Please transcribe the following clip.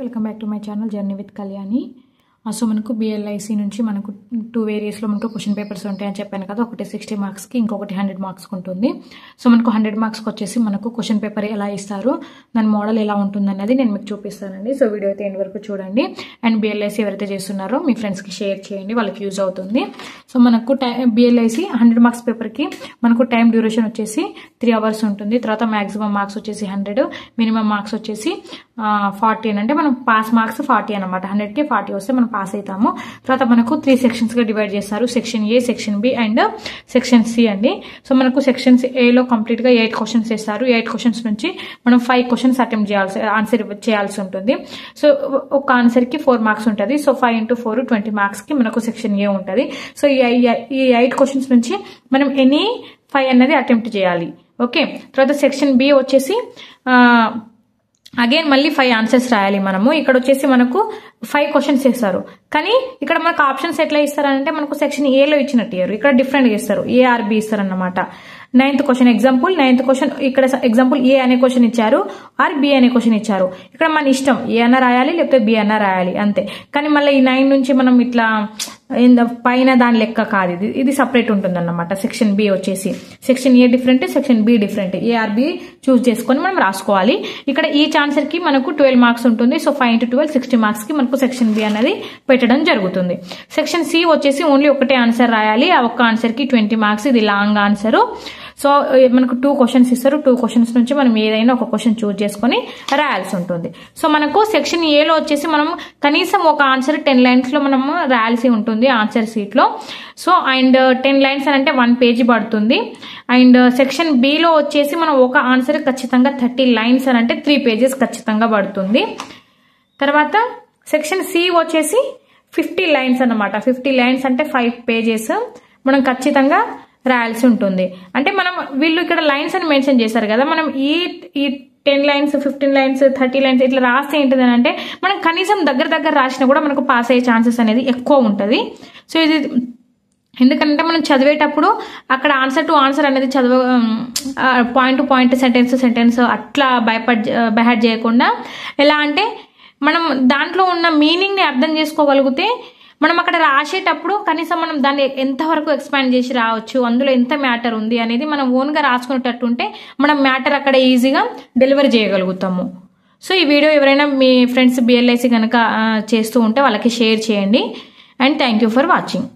Welcome back to my channel journey with Kalyani. So మనకు BLIC నుంచి మనకు 2 వేరియస్లో మనకు క్వశ్చన్ పేపర్స్ ఉంటాయని చెప్పాను కదా. ఒకటి 60 మార్క్స్కి, ఇంకొకటి 100 మార్క్స్కి ఉంటుంది. సో మనకు 100 మార్క్స్కి వచ్చేసి మనకు క్వశ్చన్ పేపర్ ఎలా ఇస్తారు, దాని మోడల్ ఎలా ఉంటుంది అన్నది నేను మీకు చూపిస్తానండి. సో వీడియో అయితే ఎండ్ వరకు చూడండి. అండ్ బిఎల్ఐసి ఎవరైతే చేస్తున్నారో మీ ఫ్రెండ్స్కి షేర్ చేయండి, వాళ్ళకి యూజ్ అవుతుంది. సో మనకు బిఎల్ఐసి 100 మార్క్స్ పేపర్కి మనకు టైం డ్యూరేషన్ వచ్చేసి 3 hours ఉంటుంది. తర్వాత మ్యాక్సిమం మార్క్స్ వచ్చేసి 100, మినిమం మార్క్స్ వచ్చేసి 40 అంటే మనం పాస్ మార్క్స్ 40 అనమాట. 100కి 40 వస్తే మనం పాస్ అవుతాము. తర్వాత మనకు 3 సెక్షన్స్గా డివైడ్ చేస్తారు. Section A, section B and section C అండి. సో మనకు సెక్షన్ ఏలో కంప్లీట్గా 8 క్వశ్చన్స్ ఇస్తారు. 8 క్వశ్చన్స్ నుంచి మనం 5 క్వశ్చన్స్ అటెంప్ట్ ఆన్సర్ చేయాల్సి ఉంటుంది. సో ఒక ఆన్సర్కి 4 మార్క్స్ ఉంటుంది. సో 5 × 4 20 మార్క్స్కి మనకు సెక్షన్ ఏ ఉంటుంది. సో ఈ 8 క్వశ్చన్స్ నుంచి మనం ఎనీ 5 అన్నది అటెంప్ట్ చేయాలి. ఓకే. తర్వాత సెక్షన్ బి వచ్చేసి అగైన్ మళ్ళీ 5 ఆన్సర్స్ రాయాలి మనము. ఇక్కడ వచ్చేసి మనకు 5 క్వశ్చన్స్ ఇస్తారు. కానీ ఇక్కడ మనకు ఆప్షన్స్ ఎట్లా ఇస్తారంటే మనకు సెక్షన్ ఏలో ఇచ్చినట్టు ఇయ్యారు, ఇక్కడ డిఫరెంట్గా ఇస్తారు. ఏ ఆర్ బి ఇస్తారు అన్నమాట. 9th question example, 9th question ఇక్కడ ఎగ్జాంపుల్ ఏ అనే క్వశ్చన్ ఇచ్చారు, ఆర్ బి అనే క్వశ్చన్ ఇచ్చారు. ఇక్కడ మన ఇష్టం ఏ అన్న రాయాలి లేకపోతే బి అన్న రాయాలి అంతే. కానీ మళ్ళీ ఈ 9 నుంచి మనం ఇట్లా పైన దాని లెక్క కాదు, ఇది సపరేట్ ఉంటుంది అన్నమాట. సెక్షన్ బి వచ్చేసి section A different, section B different. A or B choose చేసుకొని మనం రాసుకోవాలి. ఇక్కడ ఈచ్ ఆన్సర్ కి మనకు 12 మార్క్స్ ఉంటుంది. సో 5 × 12 60 మార్క్స్ కి మనకు సెక్షన్ బి అనేది పెట్టడం జరుగుతుంది. సెక్షన్ సి వచ్చేసి ఓన్లీ ఒకటే ఆన్సర్ రాయాలి. ఆ ఒక్క ఆన్సర్ కి 20 మార్క్స్. ఇది లాంగ్ ఆన్సర్. సో మనకు 2 క్వశ్చన్స్ ఇస్తారు. 2 క్వశ్చన్స్ నుంచి మనం ఏదైనా ఒక క్వశ్చన్ చూస్ చేసుకొని రాయాల్సి ఉంటుంది. సో మనకు సెక్షన్ ఏలో వచ్చేసి మనం కనీసం ఒక ఆన్సర్ 10 lines లో మనం రాయాల్సి ఉంటుంది ఆన్సర్ షీట్ లో. సో అండ్ 10 lines అంటే 1 పేజీ పడుతుంది. అండ్ సెక్షన్ బిలో వచ్చేసి మనం ఒక ఆన్సర్ ఖచ్చితంగా 30 lines అని అంటే 3 pages ఖచ్చితంగా పడుతుంది. తర్వాత సెక్షన్ సి వచ్చేసి 50 lines అన్నమాట. 50 lines అంటే 5 pages మనం ఖచ్చితంగా రాయాల్సి ఉంటుంది. అంటే మనం వీళ్ళు ఇక్కడ లైన్స్ అని మెన్షన్ చేశారు కదా, మనం ఈ 10 lines 15 lines 30 lines ఇట్లా రాస్తే ఏంటిది అంటే మనం కనీసం దగ్గర రాసినా కూడా మనకు పాస్ అయ్యే ఛాన్సెస్ అనేది ఎక్కువ ఉంటుంది. సో ఇది ఎందుకంటే మనం చదివేటప్పుడు అక్కడ ఆన్సర్ టు ఆన్సర్ అనేది పాయింట్ టు పాయింట్ సెంటెన్స్ అట్లా బైహార్ట్ చేయకుండా ఎలా అంటే మనం దాంట్లో ఉన్న మీనింగ్ని అర్థం చేసుకోగలిగితే మనం అక్కడ రాసేటప్పుడు కనీసం మనం దాన్ని ఎంతవరకు ఎక్స్పాండ్ చేసి రావచ్చు, అందులో ఎంత మ్యాటర్ ఉంది అనేది మనం ఓన్గా రాసుకునేటట్టు ఉంటే మనం మ్యాటర్ అక్కడ ఈజీగా డెలివరీ చేయగలుగుతాము. సో ఈ వీడియో ఎవరైనా మీ ఫ్రెండ్స్ బిఎల్ఐసి కనుక చేస్తూ ఉంటే వాళ్ళకి షేర్ చేయండి. And thank you for watching.